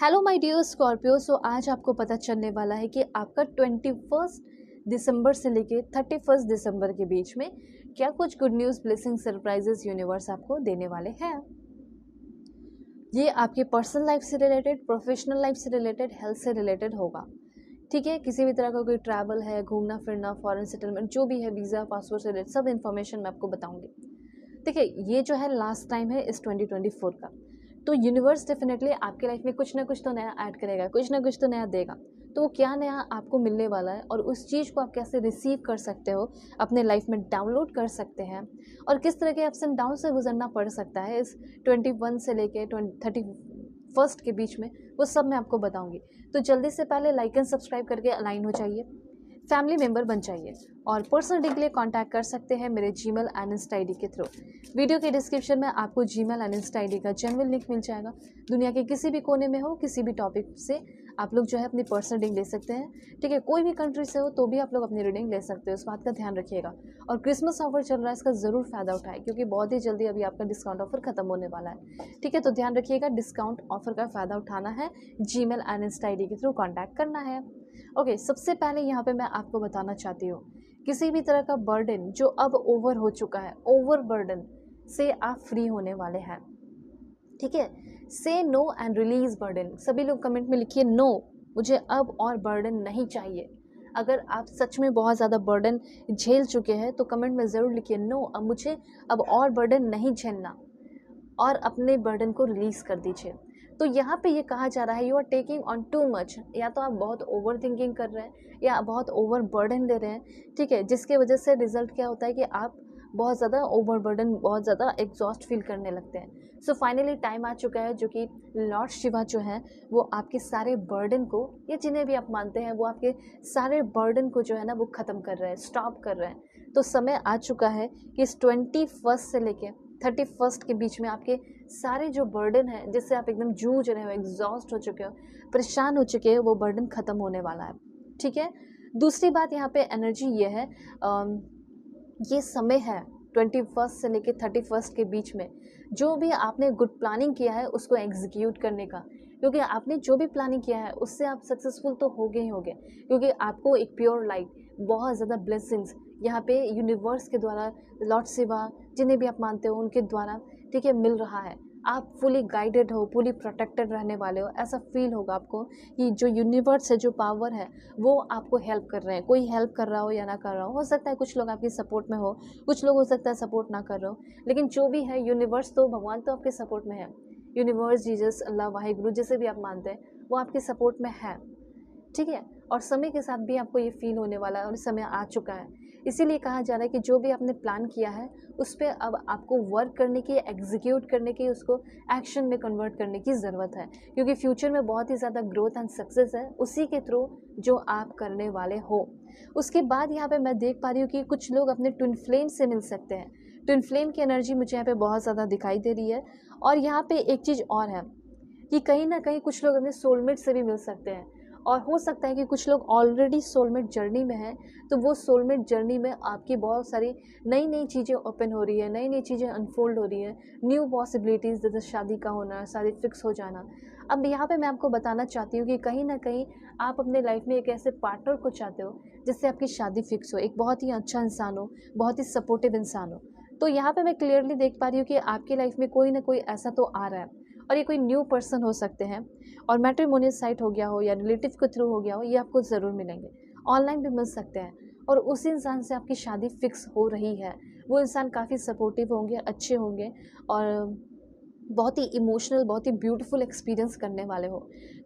Hello my dear Scorpio. So आज आपको पता चलने वाला है कि आपका 21 दिसंबर से लेके 31 दिसंबर के बीच में क्या कुछ good news, blessing, surprises universe आपको देने वाले हैं। ये आपके पर्सनल लाइफ से रिलेटेड, प्रोफेशनल लाइफ से रिलेटेड, हेल्थ से रिलेटेड होगा। ठीक है, किसी भी तरह का कोई ट्रैवल है, घूमना फिरना, फॉरेन सेटलमेंट, जो भी है, वीज़ा, पासपोर्ट से रिलेटेड सब इन्फॉर्मेशन मैं आपको बताऊंगी। देखिए, ये जो है लास्ट टाइम है इस 2024 का, तो यूनिवर्स डेफिनेटली आपके लाइफ में कुछ ना कुछ तो नया ऐड करेगा, कुछ ना कुछ तो नया देगा। तो वो क्या नया आपको मिलने वाला है और उस चीज़ को आप कैसे रिसीव कर सकते हो, अपने लाइफ में डाउनलोड कर सकते हैं, और किस तरह के अप्स एंड डाउन से गुजरना पड़ सकता है इस 21 से लेके 31 के बीच में, वो सब मैं आपको बताऊंगी। तो जल्दी से पहले लाइक एंड सब्सक्राइब करके अलाइन हो जाइए, फैमिली मेंबर बन जाइए, और पर्सनल डील के लिए कांटेक्ट कर सकते हैं मेरे जीमेल एंड इंस्टा आईडी के थ्रू। वीडियो के डिस्क्रिप्शन में आपको जीमेल एंड इंस्टा आईडी का जेन्युइन लिंक मिल जाएगा। दुनिया के किसी भी कोने में हो, किसी भी टॉपिक से आप लोग जो है अपनी पर्सनल रीडिंग ले सकते हैं। ठीक है, कोई भी कंट्री से हो तो भी आप लोग अपनी रीडिंग ले सकते हो, इस बात का ध्यान रखिएगा। और क्रिसमस ऑफर चल रहा है, इसका ज़रूर फ़ायदा उठाएं, क्योंकि बहुत ही जल्दी अभी आपका डिस्काउंट ऑफर खत्म होने वाला है। ठीक है, तो ध्यान रखिएगा, डिस्काउंट ऑफर का फ़ायदा उठाना है, जीमेल एंड इंस्टा आईडी के थ्रू कॉन्टैक्ट करना है। ओके, सबसे पहले यहाँ पे मैं आपको बताना चाहती हूँ, किसी भी तरह का बर्डन जो अब ओवर हो चुका है, ओवर बर्डन से आप फ्री होने वाले हैं। ठीक है, से नो एंड रिलीज बर्डन। सभी लोग कमेंट में लिखिए नो, मुझे अब और बर्डन नहीं चाहिए। अगर आप सच में बहुत ज़्यादा बर्डन झेल चुके हैं तो कमेंट में ज़रूर लिखिए नो, अब मुझे अब और बर्डन नहीं झेलना, और अपने बर्डन को रिलीज़ कर दीजिए। तो यहाँ पे ये कहा जा रहा है, you are taking on too much, या तो आप बहुत ओवर थिंकिंग कर रहे हैं या बहुत ओवर बर्डन ले रहे हैं। ठीक है, जिसके वजह से रिजल्ट क्या होता है कि आप बहुत ज़्यादा ओवर बर्डन, बहुत ज़्यादा एग्जॉस्ट फील करने लगते हैं। सो फाइनली टाइम आ चुका है जो कि लॉर्ड शिवा जो है वो आपके सारे बर्डन को, या जिन्हें भी आप मानते हैं, वो आपके सारे बर्डन को जो है ना वो ख़त्म कर रहे हैं, स्टॉप कर रहे हैं। तो समय आ चुका है कि इस 21 से लेके 31 के बीच में आपके सारे जो बर्डन है, जिससे आप एकदम जूझ रहे हो, एग्जॉस्ट हो चुके हो, परेशान हो चुके हो, वो बर्डन ख़त्म होने वाला है। ठीक है, दूसरी बात यहाँ पे एनर्जी ये है, ये समय है 21 से लेके 31 के बीच में जो भी आपने गुड प्लानिंग किया है उसको एग्जीक्यूट करने का, क्योंकि आपने जो भी प्लानिंग किया है उससे आप सक्सेसफुल तो होगे ही होगे, क्योंकि आपको एक प्योर लाइट, बहुत ज़्यादा ब्लेसिंग्स यहाँ पे यूनिवर्स के द्वारा, लॉर्ड शिवा, जिन्हें भी आप मानते हो उनके द्वारा, ठीक है, मिल रहा है। आप फुली गाइडेड हो, फुली प्रोटेक्टेड रहने वाले हो, ऐसा फील होगा आपको कि जो यूनिवर्स है, जो पावर है, वो आपको हेल्प कर रहे हैं। कोई हेल्प कर रहा हो या ना कर रहा हो सकता है कुछ लोग आपकी सपोर्ट में हो, कुछ लोग हो सकता है सपोर्ट ना कर रहे हो, लेकिन जो भी है, यूनिवर्स तो, भगवान तो आपके सपोर्ट में है। यूनिवर्स, जीसस, अल्लाह, वाहिगुरु, जिसे भी आप मानते हैं, वो आपके सपोर्ट में है। ठीक है, और समय के साथ भी आपको ये फील होने वाला है, और समय आ चुका है। इसीलिए कहा जा रहा है कि जो भी आपने प्लान किया है उस पर अब आपको वर्क करने की, एग्जीक्यूट करने की, उसको एक्शन में कन्वर्ट करने की ज़रूरत है, क्योंकि फ्यूचर में बहुत ही ज़्यादा ग्रोथ एंड सक्सेस है उसी के थ्रू जो आप करने वाले हो। उसके बाद यहाँ पे मैं देख पा रही हूँ कि कुछ लोग अपने ट्विन फ्लेम से मिल सकते हैं। ट्विन फ्लेम की एनर्जी मुझे यहाँ पे बहुत ज़्यादा दिखाई दे रही है। और यहाँ पे एक चीज़ और है कि कहीं ना कहीं कुछ लोग अपने सोलमेट से भी मिल सकते हैं, और हो सकता है कि कुछ लोग ऑलरेडी सोलमेट जर्नी में हैं, तो वो सोलमेट जर्नी में आपकी बहुत सारी नई नई चीज़ें ओपन हो रही है, नई नई चीज़ें अनफोल्ड हो रही है, न्यू पॉसिबिलिटीज़, जैसे शादी का होना, शादी फिक्स हो जाना। अब यहाँ पे मैं आपको बताना चाहती हूँ कि कहीं ना कहीं आप अपने लाइफ में एक ऐसे पार्टनर को चाहते हो जिससे आपकी शादी फिक्स हो, एक बहुत ही अच्छा इंसान हो, बहुत ही सपोर्टिव इंसान हो। तो यहाँ पे मैं क्लियरली देख पा रही हूँ कि आपकी लाइफ में कोई ना कोई ऐसा तो आ रहा है, और ये कोई न्यू पर्सन हो सकते हैं, और मैट्रिमोनियल साइट हो गया हो या रिलेटिव के थ्रू हो गया हो, ये आपको ज़रूर मिलेंगे, ऑनलाइन भी मिल सकते हैं। और उस इंसान से आपकी शादी फिक्स हो रही है, वो इंसान काफ़ी सपोर्टिव होंगे, अच्छे होंगे, और बहुत ही इमोशनल, बहुत ही ब्यूटीफुल एक्सपीरियंस करने वाले हो।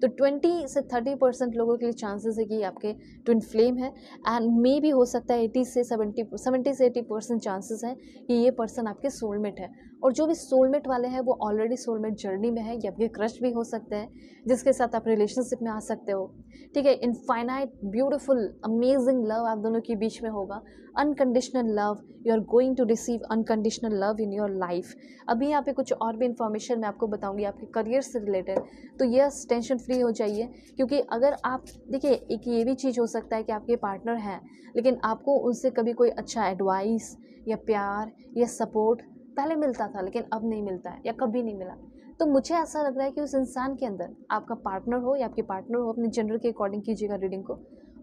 तो 20 से 30% लोगों के लिए चांसेस है कि आपके ट्विन फ्लेम है, एंड मे भी हो सकता है 80 से 70% चांसेस हैं कि ये पर्सन आपके सोलमेट है। और जो भी सोलमेट वाले हैं वो ऑलरेडी सोलमेट जर्नी में है, या आपके क्रश भी हो सकते हैं जिसके साथ आप रिलेशनशिप में आ सकते हो। ठीक है, इनफाइनाइट ब्यूटीफुल अमेजिंग लव आप दोनों के बीच में होगा, unconditional love, you are going to receive unconditional love in your life. अभी यहाँ पे कुछ और भी इन्फॉर्मेशन मैं आपको बताऊंगी आपके करियर से रिलेटेड, तो यस, टेंशन फ्री हो जाइए, क्योंकि अगर आप देखिए, एक ये भी चीज़ हो सकता है कि आपके पार्टनर हैं लेकिन आपको उनसे कभी कोई अच्छा एडवाइस या प्यार या सपोर्ट पहले मिलता था लेकिन अब नहीं मिलता है, या कभी नहीं मिला। तो मुझे ऐसा लग रहा है कि उस इंसान के अंदर, आपका पार्टनर हो या आपके पार्टनर हो, अपने जेंडर के अकॉर्डिंग कीजिएगा रीडिंग को,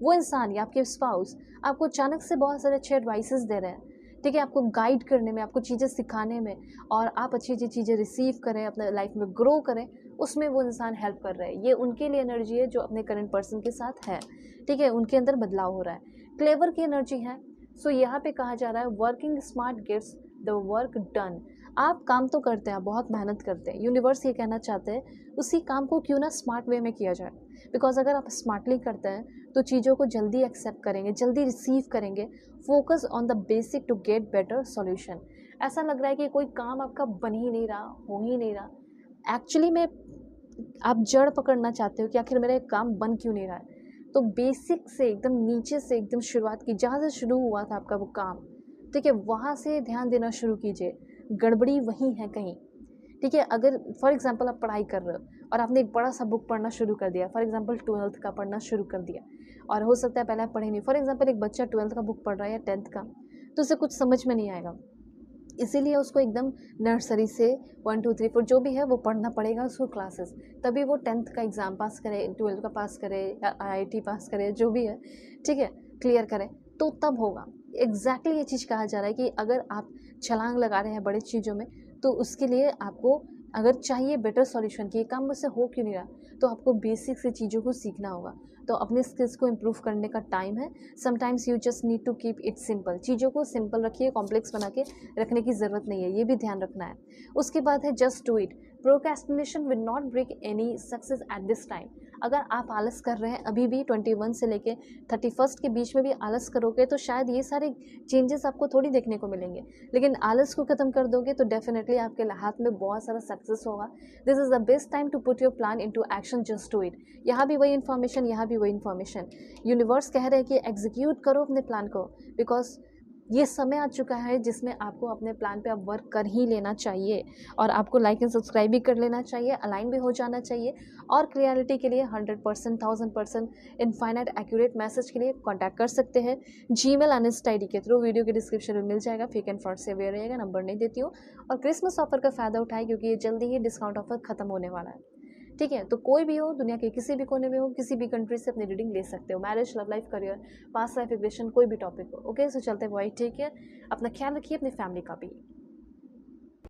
वो इंसान या आपके स्पाउस आपको अचानक से बहुत सारे अच्छे एडवाइसेस दे रहे हैं, ठीक है, आपको गाइड करने में, आपको चीज़ें सिखाने में, और आप अच्छी अच्छी चीज़ें रिसीव करें, अपने लाइफ में ग्रो करें, उसमें वो इंसान हेल्प कर रहा है। ये उनके लिए एनर्जी है जो अपने करंट पर्सन के साथ है, ठीक है, उनके अंदर बदलाव हो रहा है। क्लेवर की एनर्जी है। सो यहाँ पे कहा जा रहा है working smart gets the work done. आप काम तो करते हैं, बहुत मेहनत करते हैं, यूनिवर्स ये कहना चाहते हैं उसी काम को क्यों ना स्मार्ट वे में किया जाए। बिकॉज अगर आप स्मार्टली करते हैं तो चीज़ों को जल्दी एक्सेप्ट करेंगे, जल्दी रिसीव करेंगे। Focus on the basic to get better solution. ऐसा लग रहा है कि कोई काम आपका बन ही नहीं रहा, हो ही नहीं रहा। एक्चुअली में आप जड़ पकड़ना चाहते हो कि आखिर मेरा एक काम बन क्यों नहीं रहा है। तो बेसिक से एकदम नीचे से एकदम शुरुआत की, जहाँ से शुरू हुआ था आपका वो काम, ठीक है, वहाँ से ध्यान देना शुरू कीजिए। गड़बड़ी वहीं है कहीं, ठीक है। अगर फॉर एग्जांपल आप पढ़ाई कर रहे हो और आपने एक बड़ा सा बुक पढ़ना शुरू कर दिया, फॉर एग्जांपल 12th का पढ़ना शुरू कर दिया, और हो सकता है पहले आप पढ़े नहीं। फॉर एग्जांपल एक बच्चा 12th का बुक पढ़ रहा है या 10th का, तो उसे कुछ समझ में नहीं आएगा, इसीलिए उसको एकदम नर्सरी से 1 2 3 4 जो भी है वो पढ़ना पड़ेगा उसको क्लासेस, तभी वो 10th का एग्ज़ाम पास करे, 12th का पास करे, या IIT पास करे, जो भी है, ठीक है, क्लियर करे, तो तब होगा। एग्जैक्टली ये चीज़ कहा जा रहा है कि अगर आप छलांग लगा रहे हैं बड़ी चीज़ों में, तो उसके लिए आपको अगर चाहिए बेटर सॉल्यूशन कि ये काम मुझसे हो क्यों नहीं रहा, तो आपको बेसिक से चीज़ों को सीखना होगा। तो अपने स्किल्स को इम्प्रूव करने का टाइम है। Sometimes you just need to keep it simple. चीज़ों को सिंपल रखिए, कॉम्प्लेक्स बना के रखने की ज़रूरत नहीं है, ये भी ध्यान रखना है। उसके बाद है just do it. Procrastination will not break any success at this time. अगर आप आलस कर रहे हैं अभी भी 21 से लेके 31 के बीच में भी आलस करोगे, तो शायद ये सारे चेंजेस आपको थोड़ी देखने को मिलेंगे। लेकिन आलस को ख़त्म कर दोगे तो डेफिनेटली आपके हाथ में बहुत सारा सक्सेस होगा। This is the best time to put your plan into action, just do it. यहाँ भी वही इन्फॉर्मेशन, यहाँ भी वही इन्फॉर्मेशन। यूनिवर्स कह रहे हैं कि एग्जीक्यूट करो अपने प्लान को, बिकॉज ये समय आ चुका है जिसमें आपको अपने प्लान पे अब वर्क कर ही लेना चाहिए, और आपको लाइक एंड सब्सक्राइब भी कर लेना चाहिए, अलाइन भी हो जाना चाहिए। और क्लियरिटी के लिए 100%, 1000% इनफाइनाइट एक्यूरेट मैसेज के लिए कांटेक्ट कर सकते हैं जीमेल और इंस्टा ID के थ्रू। वीडियो के डिस्क्रिप्शन में मिल जाएगा, फेक एंड फ्रॉड से अवेयर रहेगा, नंबर नहीं देती हूँ। और क्रिसमस ऑफर का फ़ायदा उठाए क्योंकि ये जल्दी ही डिस्काउंट ऑफर खत्म होने वाला है, ठीक है। तो कोई भी हो, दुनिया के किसी भी कोने में हो, किसी भी कंट्री से अपनी रीडिंग ले सकते हो। Marriage, love life, career, past life regression, कोई भी टॉपिक हो। ओके, सो चलते हैं भाई, ठीक है। अपना ख्याल रखिए, अपनी फैमिली का भी।